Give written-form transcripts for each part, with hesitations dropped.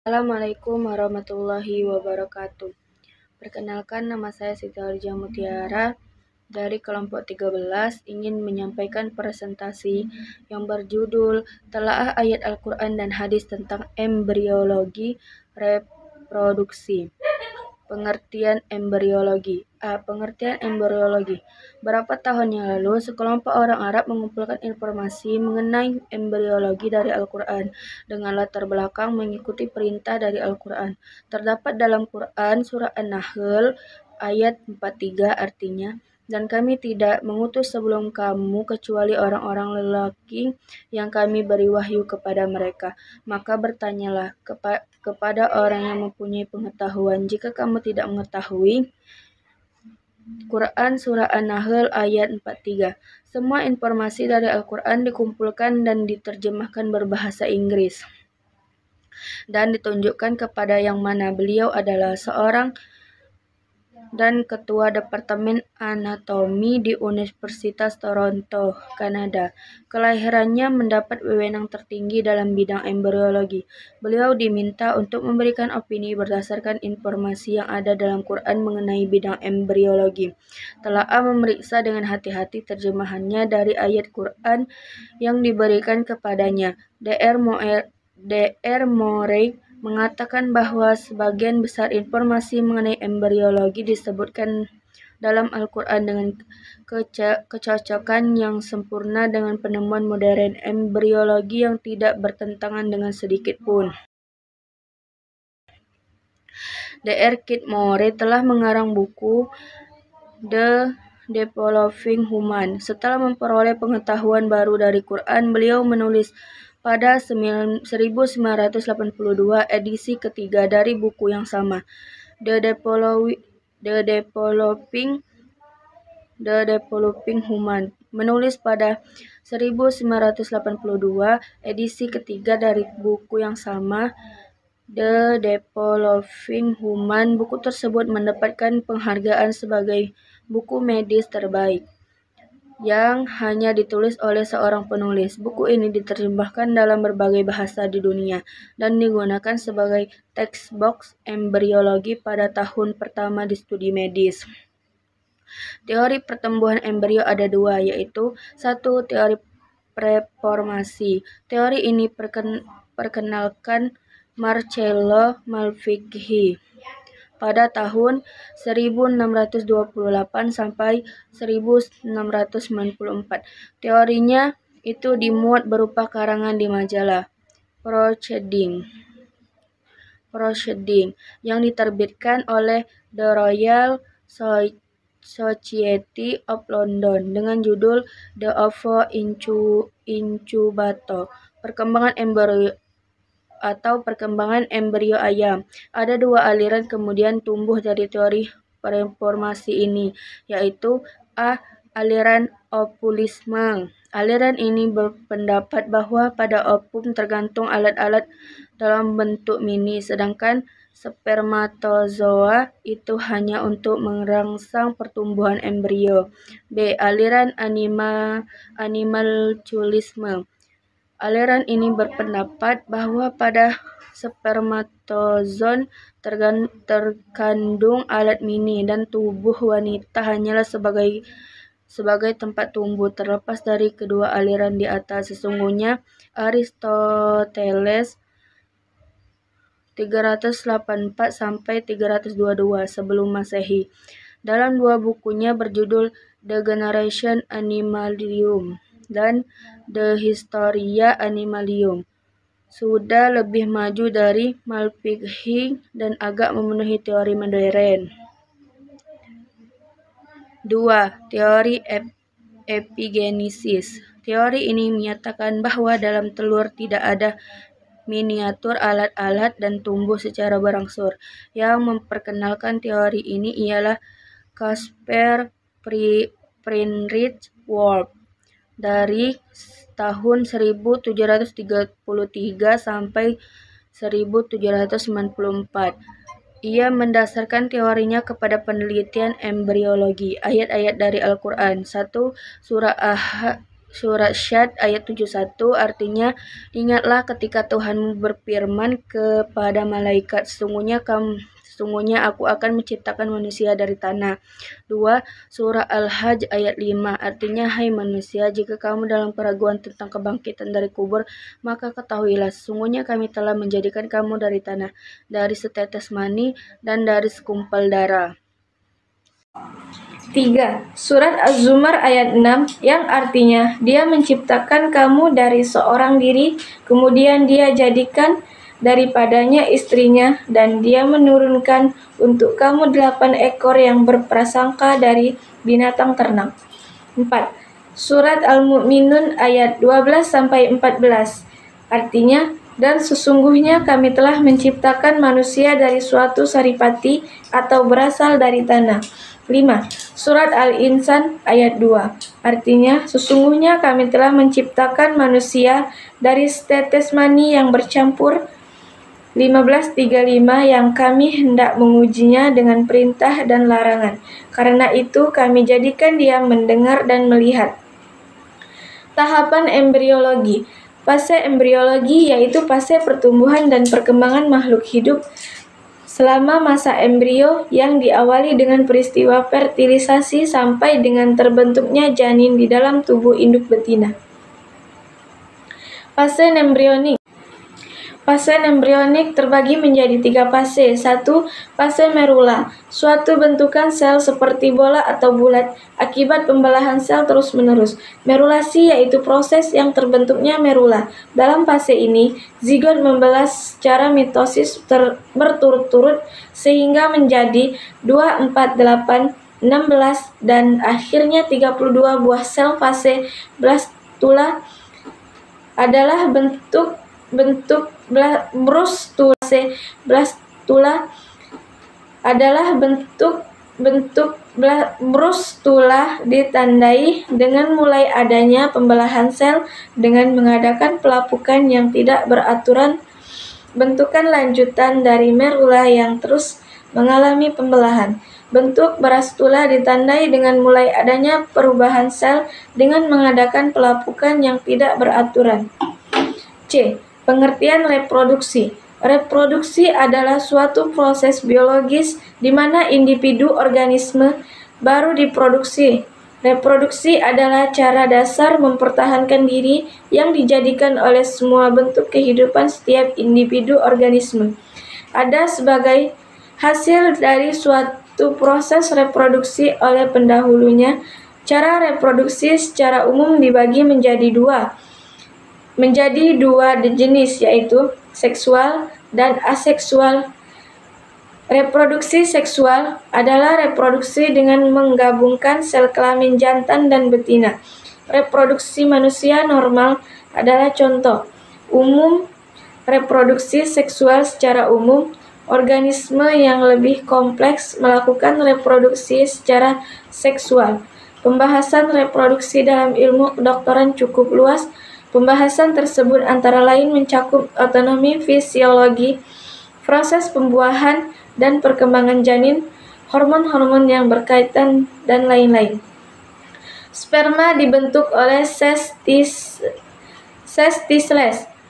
Assalamualaikum warahmatullahi wabarakatuh. Perkenalkan, nama saya Siti Harja Mutiara dari kelompok 13 ingin menyampaikan presentasi yang berjudul Telaah Ayat Al-Quran dan Hadis tentang Embriologi Reproduksi. Pengertian embriologi. Pengertian embriologi. Berapa tahun yang lalu, sekelompok orang Arab mengumpulkan informasi mengenai embriologi dari Al-Quran dengan latar belakang mengikuti perintah dari Al-Quran. Terdapat dalam Quran surah An-Nahl ayat 43 artinya, dan kami tidak mengutus sebelum kamu kecuali orang-orang lelaki yang kami beri wahyu kepada mereka. Maka bertanyalah kepada orang yang mempunyai pengetahuan jika kamu tidak mengetahui. Quran Surah An-Nahl ayat 43. Semua informasi dari Al-Quran dikumpulkan dan diterjemahkan berbahasa Inggris dan ditunjukkan kepada yang mana beliau adalah seorang dan Ketua Departemen Anatomi di Universitas Toronto, Kanada. Kelahirannya mendapat wewenang tertinggi dalam bidang embriologi. Beliau diminta untuk memberikan opini berdasarkan informasi yang ada dalam Quran mengenai bidang embriologi. Telah memeriksa dengan hati-hati terjemahannya dari ayat Quran yang diberikan kepadanya. Dr. Morey mengatakan bahwa sebagian besar informasi mengenai embriologi disebutkan dalam Al-Quran dengan kecocokan yang sempurna dengan penemuan modern embriologi yang tidak bertentangan dengan sedikit pun. Dr. Keith Morey telah mengarang buku The Developing Human. Setelah memperoleh pengetahuan baru dari Quran, beliau menulis pada 1982 edisi ketiga dari buku yang sama, The Developing Human. Menulis pada 1982 edisi ketiga dari buku yang sama, The Developing Human. Buku tersebut mendapatkan penghargaan sebagai buku medis terbaik yang hanya ditulis oleh seorang penulis. Buku ini diterjemahkan dalam berbagai bahasa di dunia dan digunakan sebagai textbook embriologi pada tahun pertama di studi medis. Teori pertumbuhan embrio ada dua, yaitu satu, teori preformasi. Teori ini perkenalkan Marcello Malpighi pada tahun 1628 sampai 1694. Teorinya itu dimuat berupa karangan di majalah Proceeding yang diterbitkan oleh The Royal Society of London dengan judul The Ovo Incubator, Perkembangan embrio ayam. Ada dua aliran kemudian tumbuh dari teori preformasi ini, yaitu aliran ovulisme. Aliran ini berpendapat bahwa pada ovum tergantung alat-alat dalam bentuk mini, sedangkan spermatozoa itu hanya untuk merangsang pertumbuhan embrio. B. Aliran animalculisme. Aliran ini berpendapat bahwa pada spermatozoon terkandung alat mini dan tubuh wanita hanyalah sebagai tempat tumbuh. Terlepas dari kedua aliran di atas, sesungguhnya Aristoteles 384 sampai 322 sebelum Masehi dalam dua bukunya berjudul The Generation Animalium dan The Historia Animalium sudah lebih maju dari Malpighi dan agak memenuhi teori modern. 2. Teori epigenesis. Teori ini menyatakan bahwa dalam telur tidak ada miniatur alat-alat dan tumbuh secara berangsur. Yang memperkenalkan teori ini ialah Caspar Friedrich Wolf dari tahun 1733 sampai 1794. Ia mendasarkan teorinya kepada penelitian embriologi ayat-ayat dari Al-Quran. 1. Surat Syad ayat 71 artinya, ingatlah ketika Tuhanmu berfirman kepada malaikat, sesungguhnya aku akan menciptakan manusia dari tanah. 2. Surah Al-Hajj ayat 5 artinya, hai manusia, jika kamu dalam keraguan tentang kebangkitan dari kubur, maka ketahuilah, sesungguhnya kami telah menjadikan kamu dari tanah, dari setetes mani, dan dari sekumpal darah. 3. Surat Az-Zumar ayat 6 yang artinya, Dia menciptakan kamu dari seorang diri, kemudian Dia jadikan daripadanya istrinya, dan Dia menurunkan untuk kamu 8 ekor yang berprasangka dari binatang ternak. 4. Surat Al-Mu'minun ayat 12-14 artinya, dan sesungguhnya kami telah menciptakan manusia dari suatu saripati atau berasal dari tanah. 5. Surat Al-Insan ayat 2 artinya, sesungguhnya kami telah menciptakan manusia dari setetes mani yang bercampur. 15:35 yang kami hendak mengujinya dengan perintah dan larangan. Karena itu kami jadikan dia mendengar dan melihat. Tahapan embriologi. Fase embriologi yaitu fase pertumbuhan dan perkembangan makhluk hidup selama masa embrio yang diawali dengan peristiwa fertilisasi sampai dengan terbentuknya janin di dalam tubuh induk betina. Fase embrionik. Fase embrionik terbagi menjadi 3 fase. 1. Fase merula, suatu bentukan sel seperti bola atau bulat akibat pembelahan sel terus-menerus. Merulasi yaitu proses yang terbentuknya merula. Dalam fase ini, zigot membelah secara mitosis berturut-turut sehingga menjadi 2, 4, 8, 16, dan akhirnya 32 buah sel. Fase blastula adalah bentuk blastula adalah bentuk blastula ditandai dengan mulai adanya pembelahan sel dengan mengadakan pelapukan yang tidak beraturan, bentukan lanjutan dari merula yang terus mengalami pembelahan. Bentuk blastula ditandai dengan mulai adanya perubahan sel dengan mengadakan pelapukan yang tidak beraturan. C. Pengertian reproduksi. Reproduksi adalah suatu proses biologis di mana individu organisme baru diproduksi. Reproduksi adalah cara dasar mempertahankan diri yang dijadikan oleh semua bentuk kehidupan setiap individu organisme. Ada sebagai hasil dari suatu proses reproduksi oleh pendahulunya. Cara reproduksi secara umum dibagi menjadi dua jenis, yaitu seksual dan aseksual. Reproduksi seksual adalah reproduksi dengan menggabungkan sel kelamin jantan dan betina. Reproduksi manusia normal adalah contoh umum. Reproduksi seksual secara umum, organisme yang lebih kompleks melakukan reproduksi secara seksual. Pembahasan reproduksi dalam ilmu kedokteran cukup luas. Pembahasan tersebut antara lain mencakup otonomi fisiologi, proses pembuahan dan perkembangan janin, hormon-hormon yang berkaitan, dan lain-lain. Sperma dibentuk oleh testis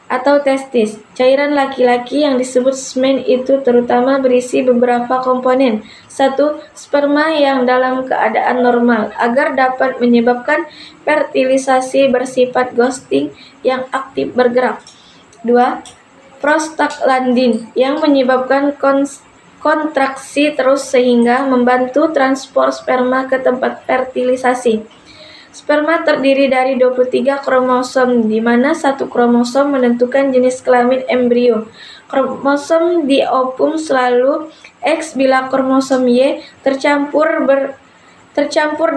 atau testis. Cairan laki-laki yang disebut semen itu terutama berisi beberapa komponen. 1. Sperma yang dalam keadaan normal agar dapat menyebabkan fertilisasi bersifat ghosting yang aktif bergerak. 2. Prostaglandin yang menyebabkan kontraksi terus sehingga membantu transport sperma ke tempat fertilisasi. Sperma terdiri dari 23 kromosom, di mana satu kromosom menentukan jenis kelamin embrio. Kromosom di ovum selalu X bila kromosom Y tercampur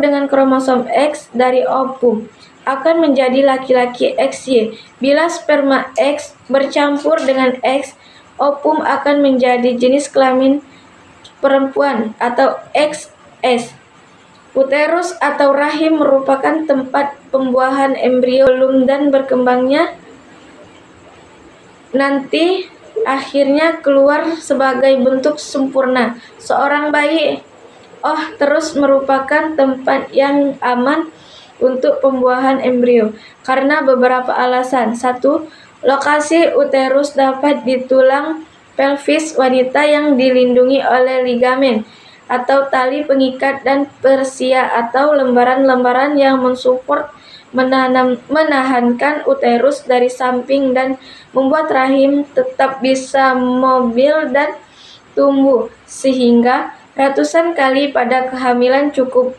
dengan kromosom X dari ovum akan menjadi laki-laki XY. Bila sperma X bercampur dengan X, ovum akan menjadi jenis kelamin perempuan atau XS. Uterus atau rahim merupakan tempat pembuahan embrio dan berkembangnya nanti akhirnya keluar sebagai bentuk sempurna seorang bayi. Terus merupakan tempat yang aman untuk pembuahan embrio karena beberapa alasan. 1. Lokasi uterus dapat di tulang pelvis wanita yang dilindungi oleh ligamen atau tali pengikat dan persia atau lembaran-lembaran yang mensupport menahankan uterus dari samping dan membuat rahim tetap bisa mobil dan tumbuh sehingga ratusan kali pada kehamilan cukup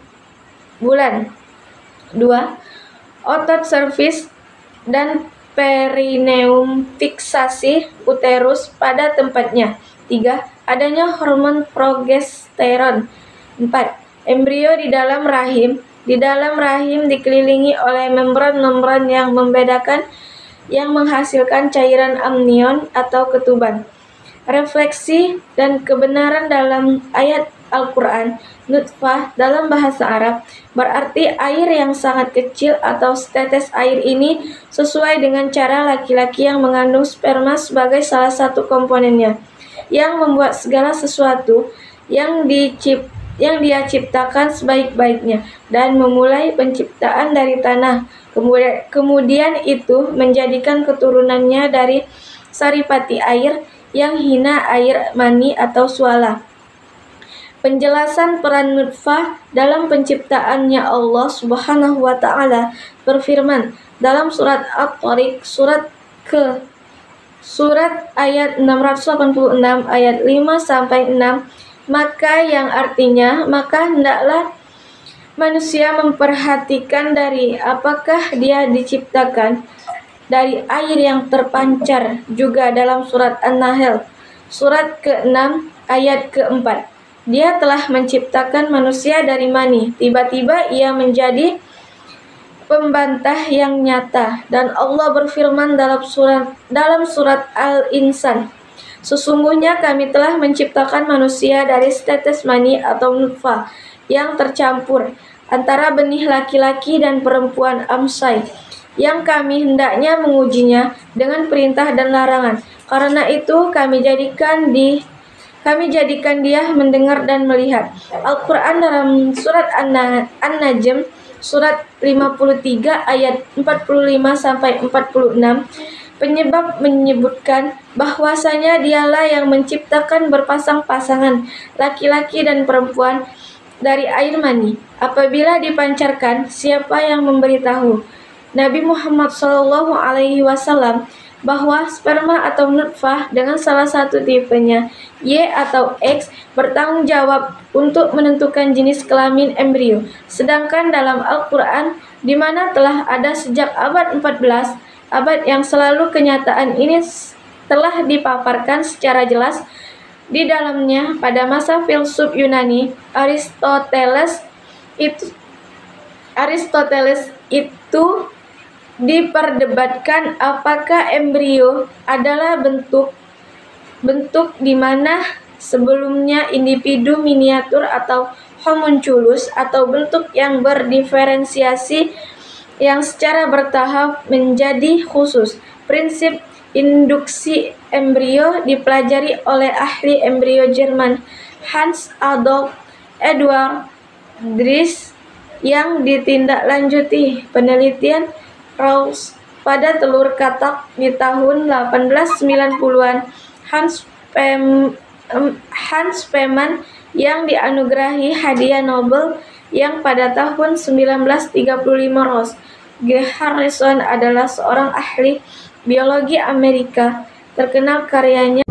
bulan. 2. Otot cervix dan perineum fiksasi uterus pada tempatnya. 3. Adanya hormon progesteron. 4. Embrio di dalam rahim. Di dalam rahim dikelilingi oleh membran-membran yang membedakan yang menghasilkan cairan amnion atau ketuban. Refleksi dan kebenaran dalam ayat Al-Quran. Nutfah dalam bahasa Arab berarti air yang sangat kecil atau setetes air. Ini sesuai dengan cara laki-laki yang mengandung sperma sebagai salah satu komponennya, yang membuat segala sesuatu yang dia ciptakan sebaik-baiknya dan memulai penciptaan dari tanah. Kemudian itu menjadikan keturunannya dari saripati air yang hina air mani atau suala. Penjelasan peran nutfah dalam penciptaannya. Allah Subhanahu wa taala berfirman dalam surat At-Tariq surat ayat 686 ayat 5 sampai 6, maka yang artinya maka hendaklah manusia memperhatikan dari apakah dia diciptakan dari air yang terpancar. Juga dalam surat An-Nahl surat ke-6 ayat ke-4, dia telah menciptakan manusia dari mani, tiba-tiba ia menjadi pembantah yang nyata. Dan Allah berfirman dalam surat Al-Insan, sesungguhnya kami telah menciptakan manusia dari setetes mani atau nutfah yang tercampur antara benih laki-laki dan perempuan amsai, yang kami hendaknya mengujinya dengan perintah dan larangan. Karena itu kami jadikan dia mendengar dan melihat. Al-Quran dalam surat An-Najm surat 53 ayat 45 sampai 46, penyebab menyebutkan bahwasanya dialah yang menciptakan berpasang-pasangan laki-laki dan perempuan dari air mani. Apabila dipancarkan, siapa yang memberitahu Nabi Muhammad SAW bahwa sperma atau nutfah dengan salah satu tipenya Y atau X bertanggung jawab untuk menentukan jenis kelamin embrio. Sedangkan dalam Al-Quran, di mana telah ada sejak abad 14, abad yang selalu kenyataan ini telah dipaparkan secara jelas di dalamnya. Pada masa filsuf Yunani, Aristoteles itu diperdebatkan apakah embrio adalah bentuk di mana sebelumnya individu miniatur atau homunculus, atau bentuk yang berdiferensiasi yang secara bertahap menjadi khusus. Prinsip induksi embrio dipelajari oleh ahli embrio Jerman Hans Adolf Edward Dries yang ditindaklanjuti penelitian Rous pada telur katak di tahun 1890-an. Hans Spemann yang dianugerahi hadiah Nobel yang pada tahun 1935. Ross G. Harrison adalah seorang ahli biologi Amerika terkenal. Karyanya